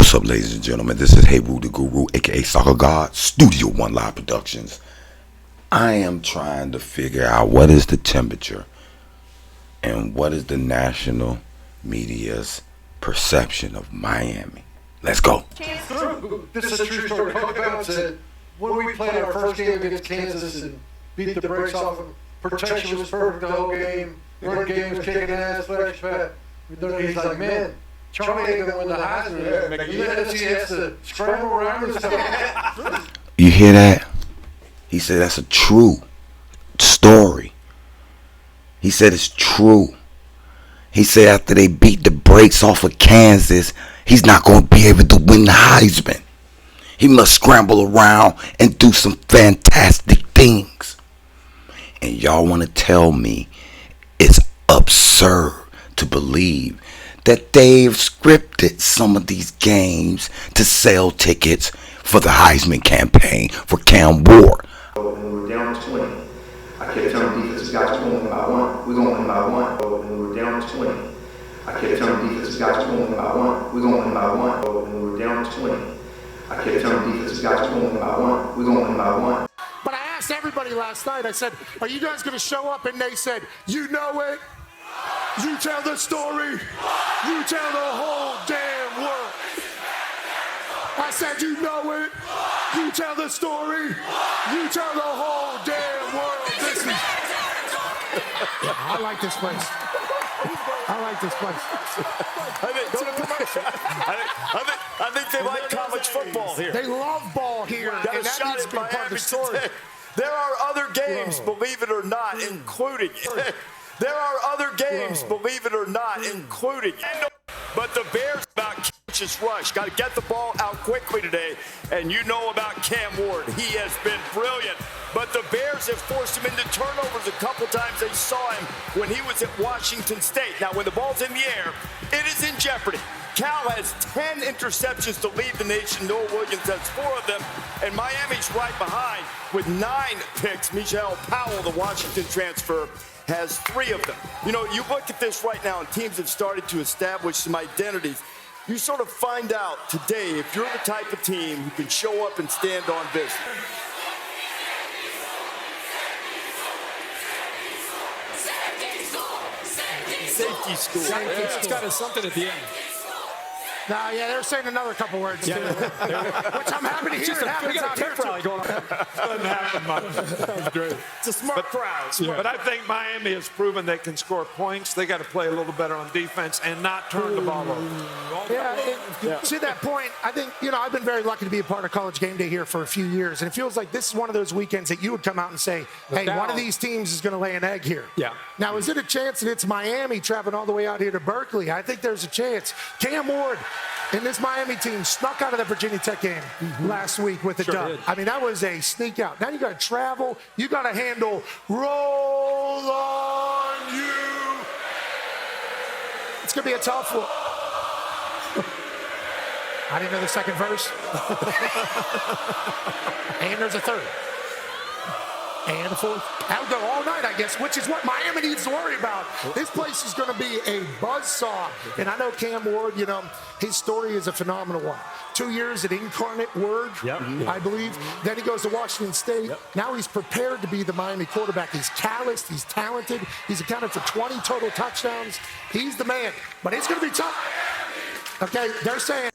What's up, ladies and gentlemen? This is Hey Roo the Guru, aka Soccer God, Studio One Live Productions. I am trying to figure out what is the temperature and what is the national media's perception of Miami. Let's go. True. This is a true story. Coach Bowden said, when we played our first game against Kansas and beat the brakes off them, protection was perfect the whole game. Run game was kicking ass, flash pat. He's like, man, Charlie ain't gonna win the Heisman. You let us see he has to scramble around and stuff. You hear that? He said that's a true story. He said it's true. He said after they beat the brakes off of Kansas, he's not going to be able to win the Heisman. He must scramble around and do some fantastic things. And y'all want to tell me it's absurd to believe that they've scripted some of these games to sell tickets for the Heisman campaign for Cam Ward. When we were down 20, I kept telling defensive guys, we're going to win by one. We're going to win by one. When we were down 20, I kept telling defensive guys, we're going to win by one. We're going to win by one. When we were down 20, I kept telling defensive guys, we're going to win by one. We're going to win by one. But I asked everybody last night, I said, are you guys going to show up? And they said, you know it. You tell the story. You tell the whole damn world. I said, you know it. You tell the story. You tell the whole damn world. This is... I like this place. I like this place. I think they like college football here. They love ball here. Got And a that shot needs at to be part of the Miami story. today. There are other games, believe it or not, including it. There are other games, believe it or not, including it. But the Bears about Kansas rush. Got to get the ball out quickly today. And you know about Cam Ward. He has been brilliant. But the Bears have forced him into turnovers a couple times. They saw him when he was at Washington State. Now, when the ball's in the air, it is in jeopardy. Cal has 10 interceptions to lead the nation. Noah Williams has 4 of them. And Miami's right behind with 9 picks. Michelle Powell, the Washington transfer, has 3 of them. You know, you look at this right now, and teams have started to establish some identities. You sort of find out today if you're the type of team who can show up and stand on business. Safety school. It's got something at the end. Nah, yeah, they're saying another couple words, too. Which I'm happy to hear. It happens out here, too. Going on. Doesn't happen much. That's great. It's a smart crowd. But I think Miami has proven they can score points. They got to play a little better on defense and not turn the ball over. To that point, I think, I've been very lucky to be a part of College Game Day here for a few years, and it feels like this is one of those weekends that you would come out and say, hey, one of these teams is going to lay an egg here. Yeah. Now, is it a chance that it's Miami traveling all the way out here to Berkeley? I think there's a chance. Cam Ward and this Miami team snuck out of the Virginia Tech game last week with a dub. Did. I mean, that was a sneak out. Now you got to travel. You got to handle roll on you. It's going to be a tough one. I didn't know the second verse. And there's a third. And a fourth. That'll go all night, I guess, which is what Miami needs to worry about. This place is going to be a buzzsaw. And I know Cam Ward, his story is a phenomenal one. 2 years at Incarnate Word, I believe. Then he goes to Washington State. Now he's prepared to be the Miami quarterback. He's calloused. He's talented. He's accounted for 20 total touchdowns. He's the man. But it's going to be tough. Okay, they're saying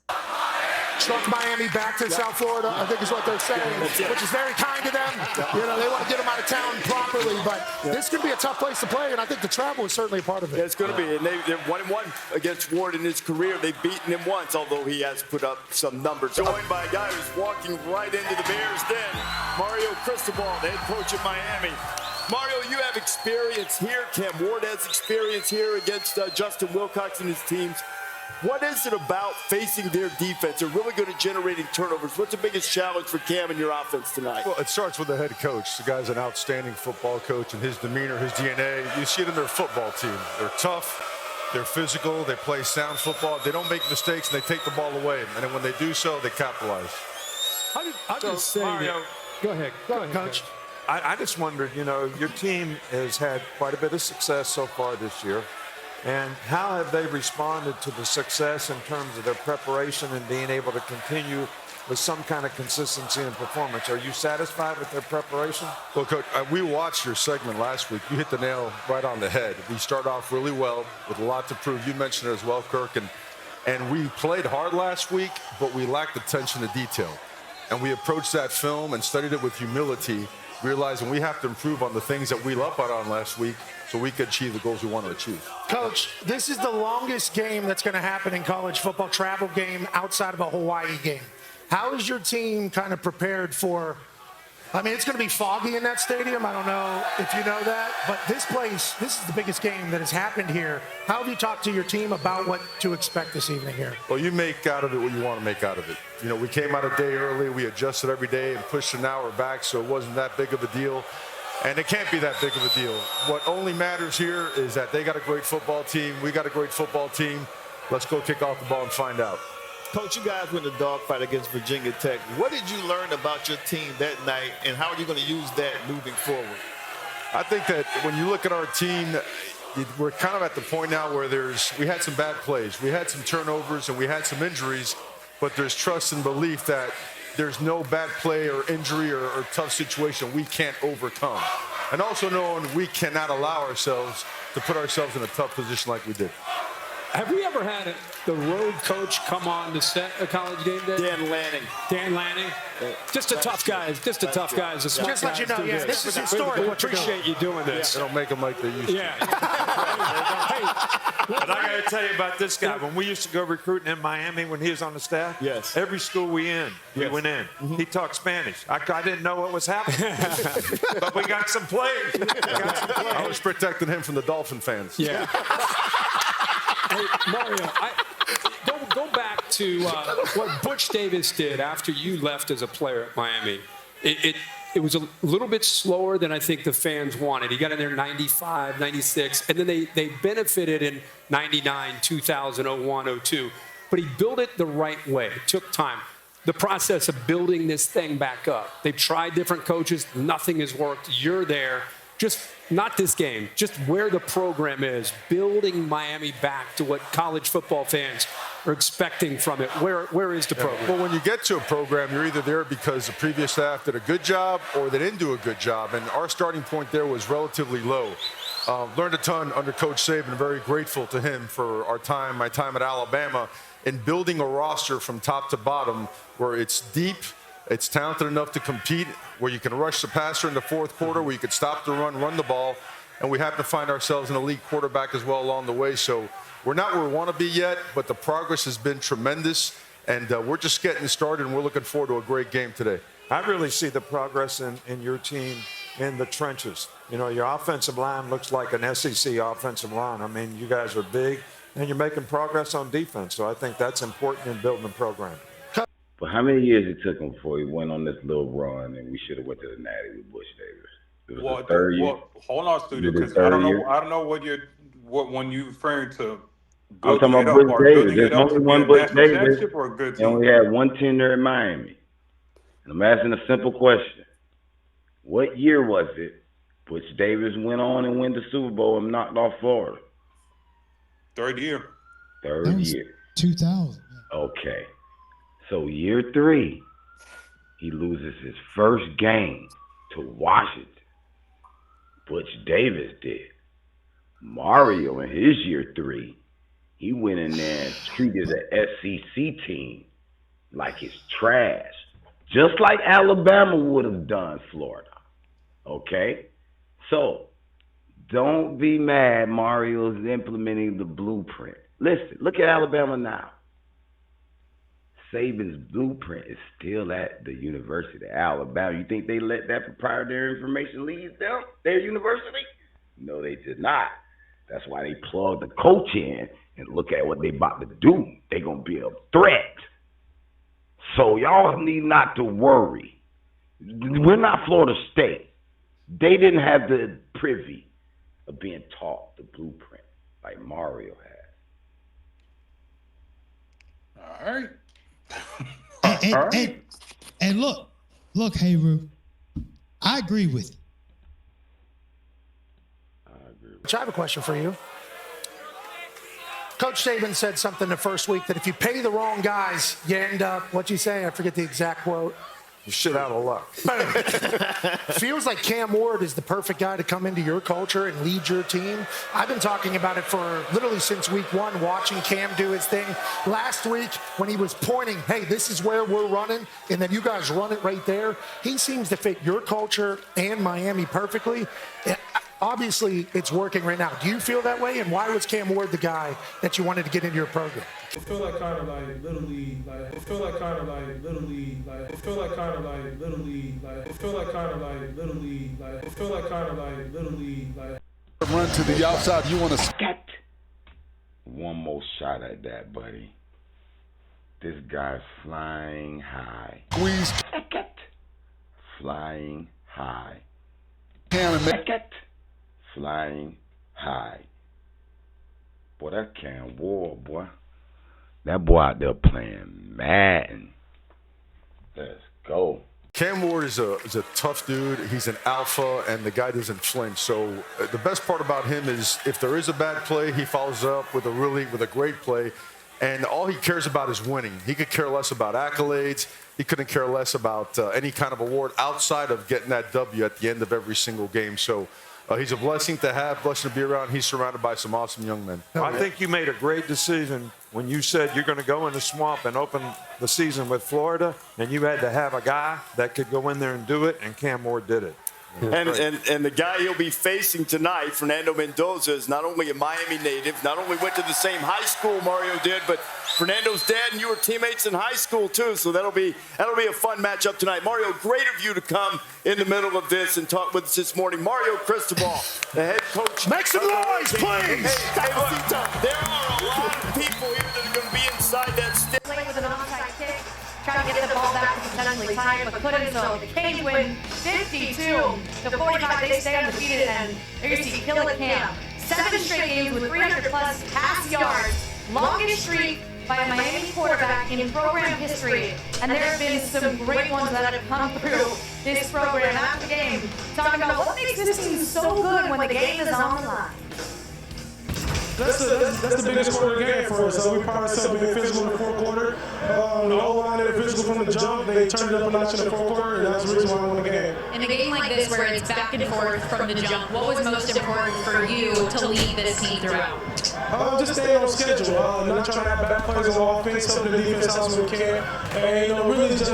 truck Miami back to South Florida, I think is what they're saying, which is very kind to them. They want to get them out of town properly, but this could be a tough place to play, and I think the travel is certainly a part of it. Yeah, it's going to be, and they're 1-1 against Ward in his career. They've beaten him once, although he has put up some numbers. Joined by a guy who's walking right into the Bears' den, Mario Cristobal, the head coach of Miami. Mario, you have experience here. Cam Ward has experience here against Justin Wilcox and his teams. What is it about facing their defense? They're really good at generating turnovers. What's the biggest challenge for Cam and your offense tonight? Well, it starts with the head coach. The guy's an outstanding football coach, and his demeanor, his DNA, you see it in their football team. They're tough, they're physical, they play sound football. They don't make mistakes, and they take the ball away. And then when they do so, they capitalize. I'll just say Mario, Go ahead, Coach. I just wondered, your team has had quite a bit of success so far this year. And how have they responded to the success in terms of their preparation and being able to continue with some kind of consistency in performance? Are you satisfied with their preparation? Well, Coach, we watched your segment last week. You hit the nail right on the head. We start off really well with a lot to prove. You mentioned it as well, Kirk. And we played hard last week, but we lacked attention to detail. And we approached that film and studied it with humility, realizing we have to improve on the things that we lucked out on last week so we could achieve the goals we want to achieve. Coach, this is the longest game that's going to happen in college football, travel game outside of a Hawaii game. How is your team kind of prepared for, I mean, it's going to be foggy in that stadium. I don't know if you know that, but this is the biggest game that has happened here. How have you talked to your team about what to expect this evening here? Well, you make out of it what you want to make out of it. You know, we came out a day early. We adjusted every day and pushed an hour back, so it wasn't that big of a deal. And it can't be that big of a deal. What only matters here is that they got a great football team. We got a great football team. Let's go kick off the ball and find out. Coach, you guys were in the dogfight against Virginia Tech. What did you learn about your team that night, and how are you going to use that moving forward? I think that when you look at our team, we're kind of at the point now where we had some bad plays. We had some turnovers and we had some injuries, but there's trust and belief that there's no bad play or injury or tough situation we can't overcome. And also knowing we cannot allow ourselves to put ourselves in a tough position like we did. Have we ever had the road coach come on to set a college game day? Dan Lanning. Dan Lanning? Just a tough guy. Just a tough guy. Just let you know, yeah, this is historic. We appreciate you doing this. They don't make them like they used to. Yeah. But I got to tell you about this guy. When we used to go recruiting in Miami when he was on the staff, yes, every school we went in. Mm-hmm. He talked Spanish. I didn't know what was happening, but we got some players. I was protecting him from the Dolphin fans. Yeah. Hey, Mario, go back to what Butch Davis did after you left as a player at Miami. It was a little bit slower than I think the fans wanted. He got in there 95, 96, and then they benefited in 99, 2000, 01, 02. But he built it the right way. It took time. The process of building this thing back up. They've tried different coaches. Nothing has worked. You're there. Just not this game, just where the program is, building Miami back to what college football fans are expecting from it. Where is the program? Well, when you get to a program, you're either there because the previous staff did a good job or they didn't do a good job. And our starting point there was relatively low. Learned a ton under Coach Saban. Very grateful to him for my time at Alabama, in building a roster from top to bottom where it's deep, it's talented enough to compete, where you can rush the passer in the fourth quarter, where you could stop the run the ball, and we happen to find ourselves an elite quarterback as well along the way. So we're not where we want to be yet, but the progress has been tremendous, and we're just getting started, and we're looking forward to a great game today. I really see the progress in your team in the trenches. You know, your offensive line looks like an SEC offensive line. I mean, you guys are big, and you're making progress on defense, so I think that's important in building the program. But how many years it took him before he went on this little run and we should have went to the Natty with Butch Davis? It was the third year. Well, hold on, Studio, because I don't know what one you referring to. I'm talking about Butch Davis. There's only one Butch Davis. And we had one tenure in Miami. And I'm asking a simple question. What year was it Butch Davis went on and won the Super Bowl and knocked off Florida? Third year. Third year. 2000. Okay. So year 3, he loses his first game to Washington. Butch Davis did. Mario in his year 3, he went in there and treated the SEC team like it's trash. Just like Alabama would have done Florida. Okay? So, don't be mad Mario's implementing the blueprint. Listen, look at Alabama now. Saban's blueprint is still at the University of Alabama. You think they let that proprietary information leave them, their university? No, they did not. That's why they plugged the coach in and look at what they about to do. They're going to be a threat. So y'all need not to worry. We're not Florida State. They didn't have the privy of being taught the blueprint like Mario has. All right. And look, Hayru, I agree with you. I have a question for you. Coach Saban said something the first week that if you pay the wrong guys, you end up, what'd you say? I forget the exact quote. You shit out of luck. Feels like Cam Ward is the perfect guy to come into your culture and lead your team. I've been talking about it for literally since week one, watching Cam do his thing. Last week, when he was pointing, hey, this is where we're running, and then you guys run it right there, he seems to fit your culture and Miami perfectly. Obviously, it's working right now. Do you feel that way? And why was Cam Ward the guy that you wanted to get into your program? I feel like kind of like Little League, like I feel like kind of like Little League, like I feel like kind of like Little League, like I feel like kind of like Little League, like I feel like kind of like Little League, like. Run to the outside. You want to get one more shot at that, buddy. This guy's flying high. Squeeze. Flying high. Make flying high. Boy, that Cam Ward, boy. That boy out there playing Madden. Let's go. Cam Ward is a tough dude. He's an alpha, and the guy doesn't flinch. So the best part about him is if there is a bad play, he follows up with a great play. And all he cares about is winning. He could care less about accolades. He couldn't care less about any kind of award outside of getting that W at the end of every single game. So he's a blessing to have, blessing to be around. He's surrounded by some awesome young men. I think you made a great decision when you said you're going to go in the swamp and open the season with Florida, and you had to have a guy that could go in there and do it, and Cam Ward did it. And the guy he'll be facing tonight, Fernando Mendoza, is not only a Miami native, not only went to the same high school Mario did, but Fernando's dad and you were teammates in high school too. So that'll be a fun matchup tonight. Mario, great of you to come in the middle of this and talk with us this morning. Mario Cristobal, the head coach. Make some noise, please. Hey, look, there are a lot of people here that are going to be inside that stadium. Play with an onside kick. Try to get the ball back to potentially tie it, but couldn't. So the Canes win 52-45. They stay undefeated, and there you see Kill It Cam. 7 straight games with 300-plus pass yards. Longest streak by a Miami quarterback in program history. And there have been some great ones that have come through this program after the game, talking about what makes this team so good when the game is on the line. That's the biggest quarter of the game for us. We pride ourselves being physical in the fourth quarter. The O-line, they're physical from the jump. They turned it up a notch in the fourth quarter, and that's the reason why we won the game. In a game like this where it's back and forth from the jump, what was most important for you to lead this team throughout? Just staying on schedule. Not trying to have bad plays on offense, helping the defense out when we can. And, really just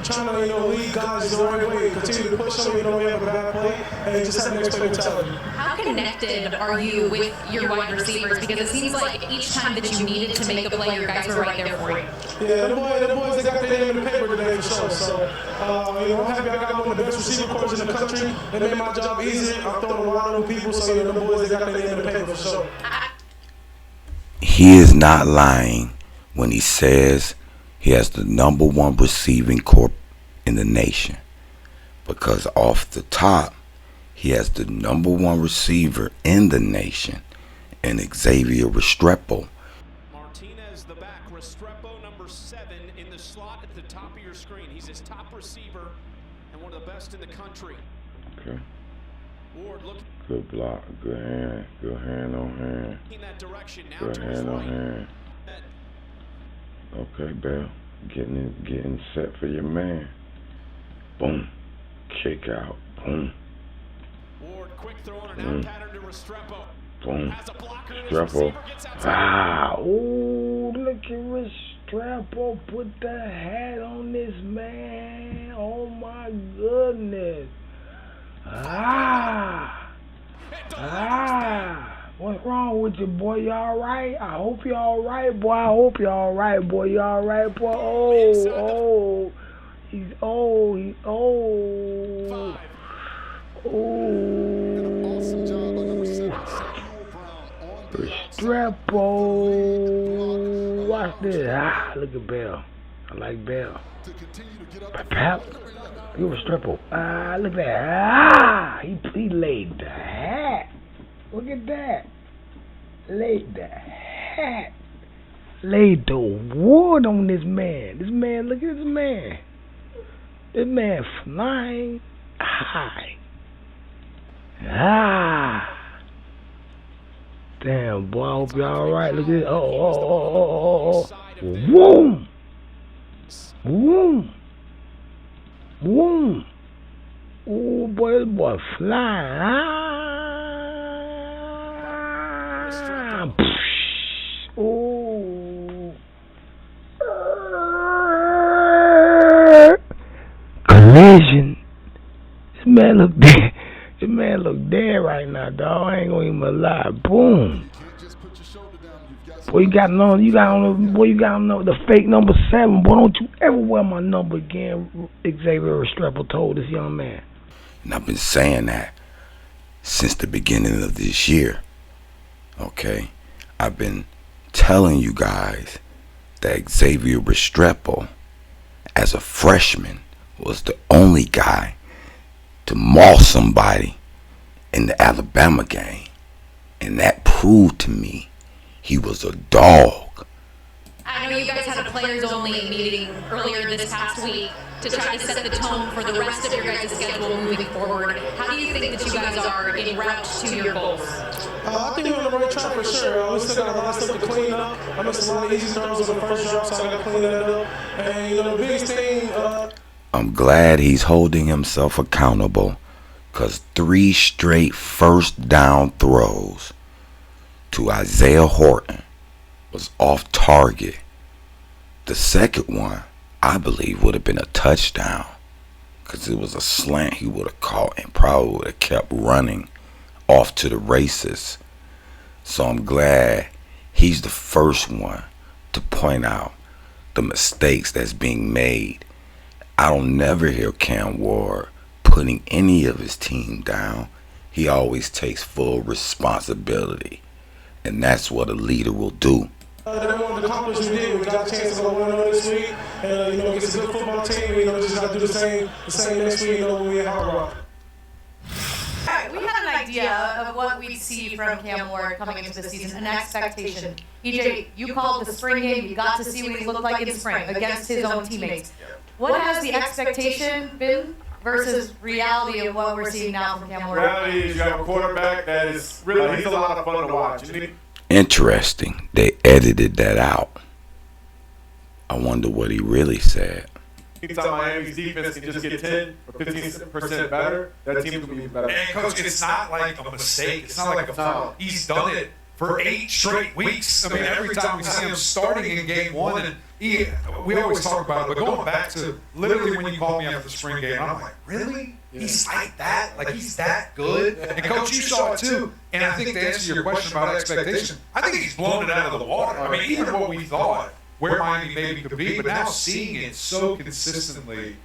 trying to, lead guys the right way. Continue to push them, we have a bad play, and just have the next play mentality. How connected are you with your wide receivers? Because it seems like each time that you needed to make a play, your guys were right there for you. Yeah, the boys, they got their name in the paper today for sure. So, I'm happy I got one of the best receiver corps in the country. They made my job easier. I'm throwing a lot of new people, so, the boys, they got their name in the paper for sure. He is not lying when he says he has the #1 receiving corps in the nation. Because off the top, he has the #1 receiver in the nation, and Xavier Restrepo. Martinez, the back. Restrepo, number 7, in the slot at the top of your screen. He's his top receiver and one of the best in the country. Okay. Ward, look. Good block. Good hand on hand. In that direction. Now Good hand on hand. Okay, Bell. Getting set for your man. Boom. Kick out. Boom. Ward, quick throw on an out pattern to Restrepo. Boom. Restrepo. Ooh, look at Restrepo. Put the hat on this man. Oh my goodness. What's wrong with you, boy? You all right? I hope you all right, boy. I hope you all right, boy. You all right, boy? Oh. He's old. Restrepo. Watch this. Look at Bell. I like Bell. Pap. You Restrepo. Look at that. He laid the hat. Look at that. Laid the hat. Laid the wood on this man. This man, look at this man. This man flying high. Damn, boy, I hope y'all alright. Look at it. Oh. Boom. Boom. Boom. Oh, boy, this boy flying. Oh. Collision. This man look dead. This man look dead right now, dog. I ain't gonna even lie. Boom. Boy, you got on the fake number 7. Boy, don't you ever wear my number again, Xavier Restrepo told this young man. And I've been saying that since the beginning of this year. Okay? I've been telling you guys that Xavier Restrepo, as a freshman, was the only guy to maul somebody in the Alabama game. And that proved to me he was a dog. I know you guys had a players-only meeting earlier this past week to try to set the tone for the rest of your guys' schedule moving forward. How do you think that you guys are en route to your goals? I think we're on the right track for sure. We still got a lot of stuff to clean up. I missed a lot of easy throws on the first drop, so I got to clean that up. And, the biggest thing... I'm glad he's holding himself accountable, because 3 straight first down throws to Isaiah Horton was off target. The second one, I believe, would have been a touchdown, because it was a slant he would have caught and probably would have kept running off to the races. So I'm glad he's the first one to point out the mistakes that's being made. I don't never hear Cam Ward putting any of his team down. He always takes full responsibility, and that's what a leader will do. That we wanted to accomplish, we did. We got a chance to go 1-0 this week, and against a good football team. Just got to do the same next week. When we at Hard Rock. All right, we had an idea of what we'd see from Cam Ward coming into the season, an expectation. EJ, you called the spring game. You got to see what he looked like in spring against his own teammates. What has the expectation been versus reality of what we're seeing now from Cam Ward? Reality is you have a quarterback that is really, he's a lot of fun to watch. Interesting. They edited that out. I wonder what he really said. Anytime Miami's defense can just get 10 or 15% better, that team will be better. And Coach, it's not like a mistake. It's not like a foul. He's done it for 8 straight weeks. I mean, every time we see him starting in game 1, and we always talk about it, but going back to literally when you called me after the spring game, I'm like, really? Yeah. He's like that? Like, he's that good? And Coach, you saw it too. And I think to answer your question about expectation, I think he's blown it out of the water. I mean, even what we thought, where Miami maybe could be, but now seeing it so consistently,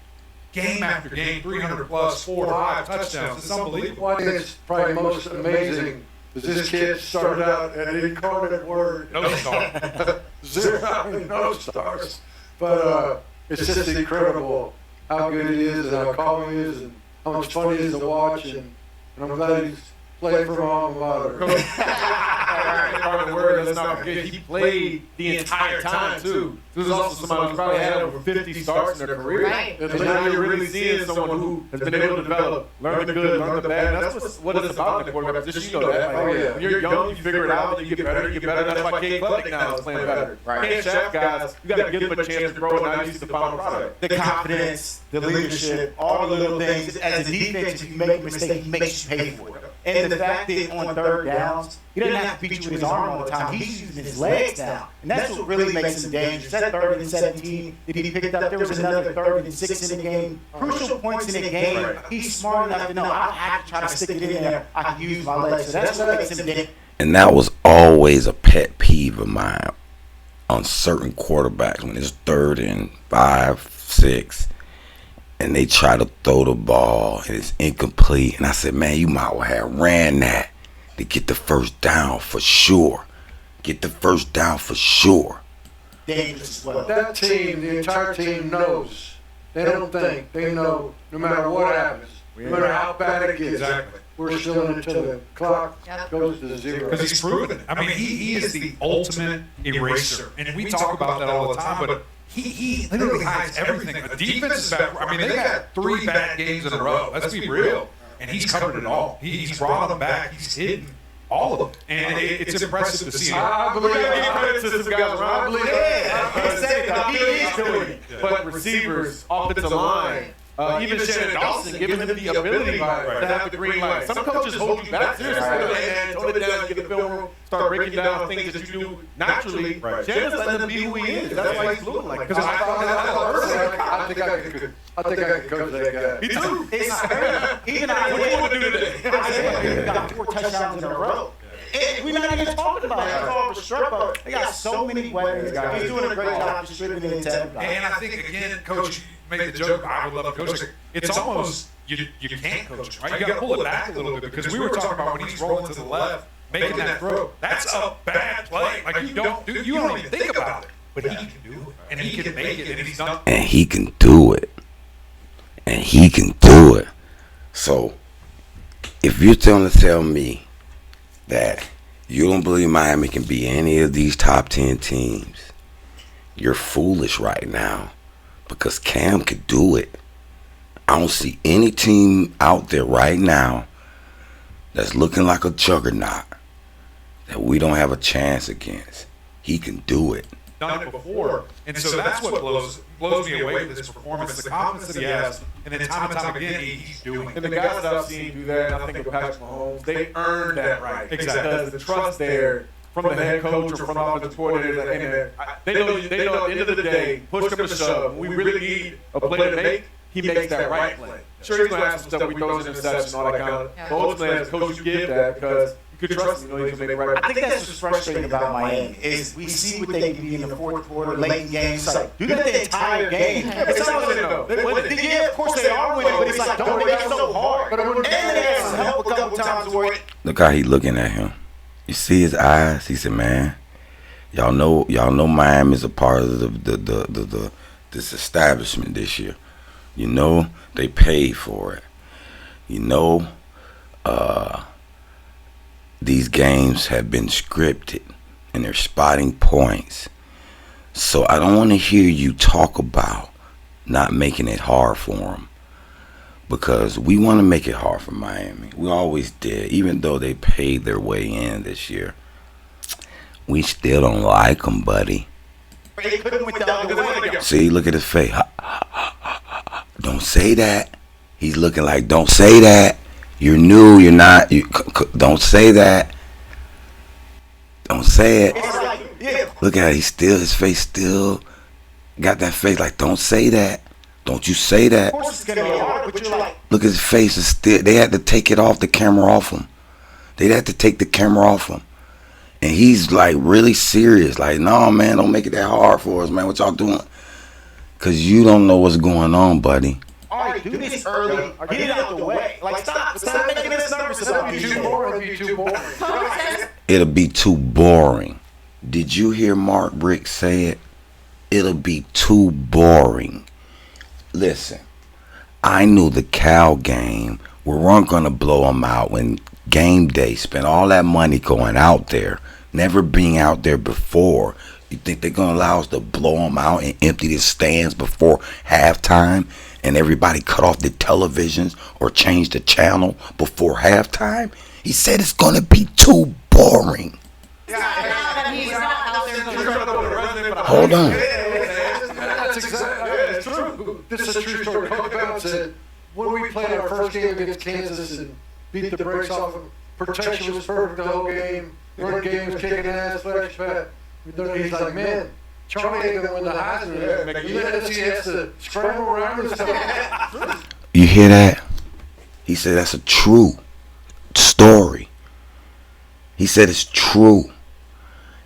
game after game, 300 plus, 4 or 5 touchdowns, it's unbelievable. One thing that's probably most amazing is this kid started out at an incarnate word. No stars. 0, no stars. But it's just incredible how good he is and how calm he is and how much fun he is to watch. And I'm glad he's played for my alma mater. Incarnate word, let's not forget, he played the entire time, too. This is also somebody who's probably had over 50 starts in their career. Right. And now you're really seeing someone who has been able to develop, learn the good, learn the bad. That's what it's about in the quarterback position. You know that. Like, when you're young, you figure it out, you get better, That's why Cade Klubnik now is playing better. Can't shaft guys, you got to give them a chance to grow, and now you see the final product. The confidence, the leadership, all the little things. As a defense, if you make a mistake, he makes you pay for it. And the fact that on 3rd downs, he doesn't have to beat you with his arm all the time. He's using his legs now. And that's what really makes him dangerous. That 3rd and 17 that he picked up, there was another 3rd and 6 in the game. Crucial points in the game. He's smart enough to know I have to try to stick it in there. I can use my legs. So that's what makes him dangerous. And that was always a pet peeve of mine on certain quarterbacks when it's 3rd and 5, 6. And they try to throw the ball and it's incomplete. And I said, man, you might well have ran that to get the first down for sure. Get the first down for sure. Dangerous as well. That team, the entire team knows. They don't think. They know no matter what happens, no matter how bad it gets, we're still in until the clock goes to 0. Because he's proven it. I mean, he is the ultimate eraser. And we talk about that all the time, but he literally hides everything. The defense is bad. I mean, they've had 3 bad games in a row. Let's be real. And he's covered it all. He's brought them back. He's hidden All of them. And it's impressive to see. I believe give credit to some guys. I believe he is doing it. But receivers, offensive line, even Shannon Dawson, giving him the ability to have the green light. Some coaches hold you back. Seriously, and tone it down, get the film room, start breaking down things that you do naturally. Shannon's letting him be who he is. That's why he's looking like that. I think I can coach that guy. Me too. Even I would do today. Isaiah got 4 touchdowns in a row. And we're not even talking about it. Restrepo. They got so many weapons, guys. He's doing a great job distributing it to everybody. And I think, again, Coach, you made the joke, I would love to coach. It's almost, you can't coach him, right? You got to pull it back a little bit because we were talking about when he's rolling to the left, making that throw. That's a bad play. Like, you don't even think about it. But he can do it. And he can make it. And he's not. And he can do it. And he can do it. So, if you're trying to tell me that you don't believe Miami can be any of these top 10 teams, you're foolish right now because Cam could do it. I don't see any team out there right now that's looking like a juggernaut that we don't have a chance against. He can do it. Done it before. And so that's what blows me away with this performance, the confidence that he has, and then time and time again, he's doing it. And the guys that I've seen do that, and I think of Patrick Mahomes, they earned that right. Exactly. Because the trust there from the head coach or from the offensive coordinator, they know at the end of the day, push come to shove, when we really need a play to make, he makes that right play. Sure, he's going to have some stuff, we throws an interception and all that kind of, but ultimately, as coach, you give that because you can trust him, he's going to make the right play. I think that's what's frustrating about Miami is we see what they can be in the fourth quarter, late in games. It's like, do that the entire game. It's not winning, though. Yeah, of course they are winning, but it's like, don't make it so hard. And they had some help a couple times where Look how he looking at him. You see his eyes? He said, man, y'all know Miami's a part of this establishment this year. You know they paid for it. You know these games have been scripted and they're spotting points. So I don't want to hear you talk about not making it hard for them, because we want to make it hard for Miami. We always did, even though they paid their way in this year. We still don't like them, buddy. See, look at his face. Don't say that. He's looking like, don't say that. You're new, you're not. Don't say that. Don't say it. Look at it. His face still got that face like, don't say that. Don't you say that. Look at his face. Is still. They had to take it off, the camera off him. They had to take the camera off him. And he's like really serious. Like, no, man, don't make it that hard for us, man. What y'all doing? Because you don't know what's going on, buddy. All right, do this early. Get it out the way. Like, stop making us nervous about it. It'll be too boring. Did you hear Mark Richt say it? It'll be too boring. Listen, I knew the Cal game, we weren't going to blow them out when game day spent all that money going out there, never being out there before. You think they're going to allow us to blow them out and empty the stands before halftime and everybody cut off the televisions or change the channel before halftime? He said it's going to be too boring. Hold on. That's exactly it's true. This is a true story. Coach Bowden said when we played our first game against Kansas and beat the brakes off them, protection was perfect the whole game. Run game was kicking ass, flash pat. He's like, man, Charlie ain't gonna win the Heisman. You let us see he has to scramble around and stuff. You hear that? He said that's a true story. He said it's true.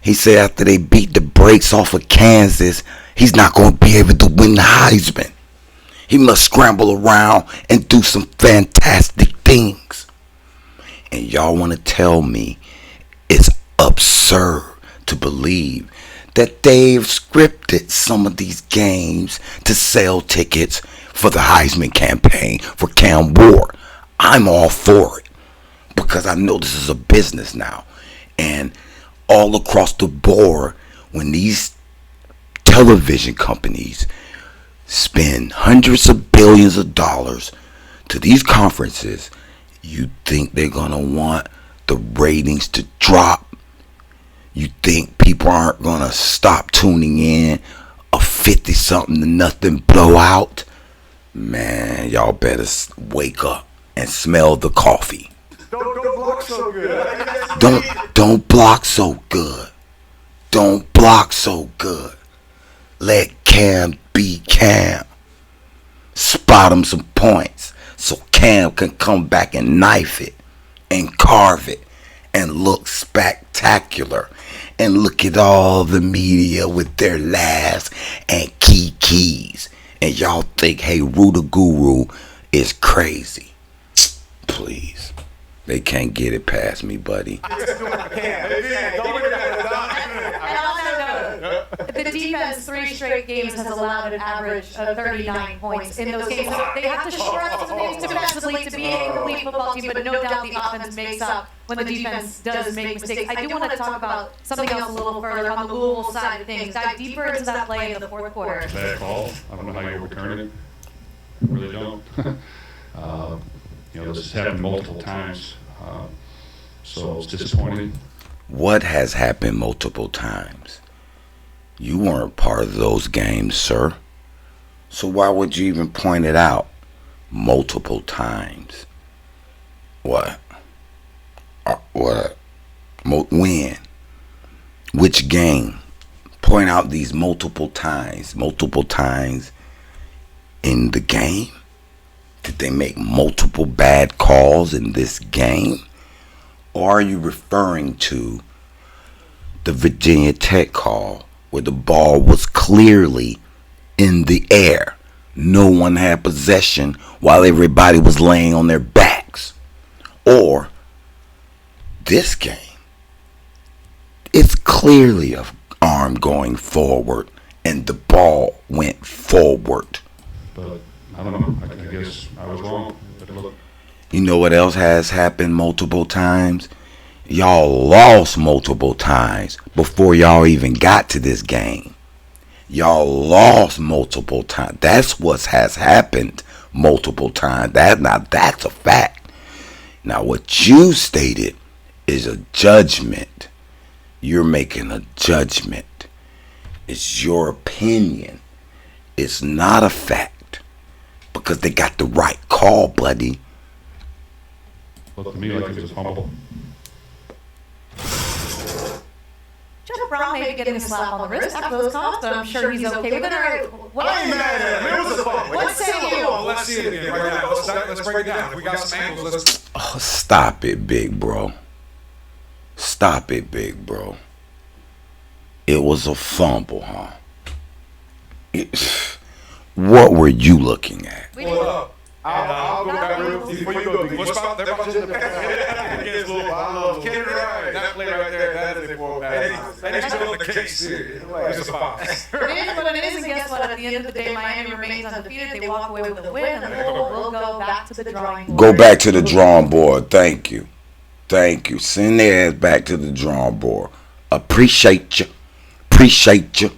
He said after they beat the brakes off of Kansas, he's not going to be able to win the Heisman. He must scramble around and do some fantastic things. And y'all want to tell me it's absurd to believe that they've scripted some of these games to sell tickets for the Heisman campaign for Cam Ward. I'm all for it because I know this is a business now. And all across the board, when these television companies spend hundreds of billions of dollars to these conferences, you think they're going to want the ratings to drop? You think people aren't going to stop tuning in? A 50-something to nothing blowout? Man, y'all better wake up and smell the coffee. Don't block so good. Don't block so good. Don't block so good. Let Cam be Cam. Spot him some points so Cam can come back and knife it and carve it and look spectacular. And look at all the media with their laughs and keys. And y'all think, hey, Ruda Guru is crazy. Please. They can't get it past me, buddy. The defense, 3 straight games, has allowed an average of 39 points in those games. They have to shore up some things defensively to be a complete football team, but no doubt the offense makes up when the defense does make mistakes. I do want to talk about something else a little further on the Louisville side of things. Dive deeper into that play in the fourth quarter. Bad call. I don't know how you overturn it. I really don't. This has happened multiple times, so it's disappointing. What has happened multiple times? You weren't part of those games, sir. So why would you even point it out multiple times? What? What? When? Which game? Point out these multiple times in the game? Did they make multiple bad calls in this game? Or are you referring to the Virginia Tech call where the ball was clearly in the air? No one had possession while everybody was laying on their backs. Or this game, it's clearly an arm going forward and the ball went forward. But I don't know. I guess I was wrong. But look. You know what else has happened multiple times? Y'all lost multiple times before y'all even got to this game. Y'all lost multiple times. That's what has happened multiple times. That's a fact. Now what you stated is a judgment. You're making a judgment. It's your opinion. It's not a fact. Because they got the right call, buddy. Looked to me like it was humble. Jeff Brown may be getting a slap on the wrist after those calls, but I'm sure he's okay with it. I ain't mad at him. It was a fumble. What say you? Let's see it again right now. Let's break it down. If we got some angles, let's... Oh, stop it, big bro. Stop it, big bro. It was a fumble, huh? What were you looking at? I'll go back before you go. What's about that? I love Kenny Wright. That play right there, that is a four back. And he's still in the case here. It's a foul. It is what it is, and guess what? At the end of the day, Miami remains undefeated. They walk away with a win, and we'll go back to the drawing board. Go back to the drawing board. Thank you. Thank you. Send their ass back to the drawing board. Appreciate you. Appreciate you.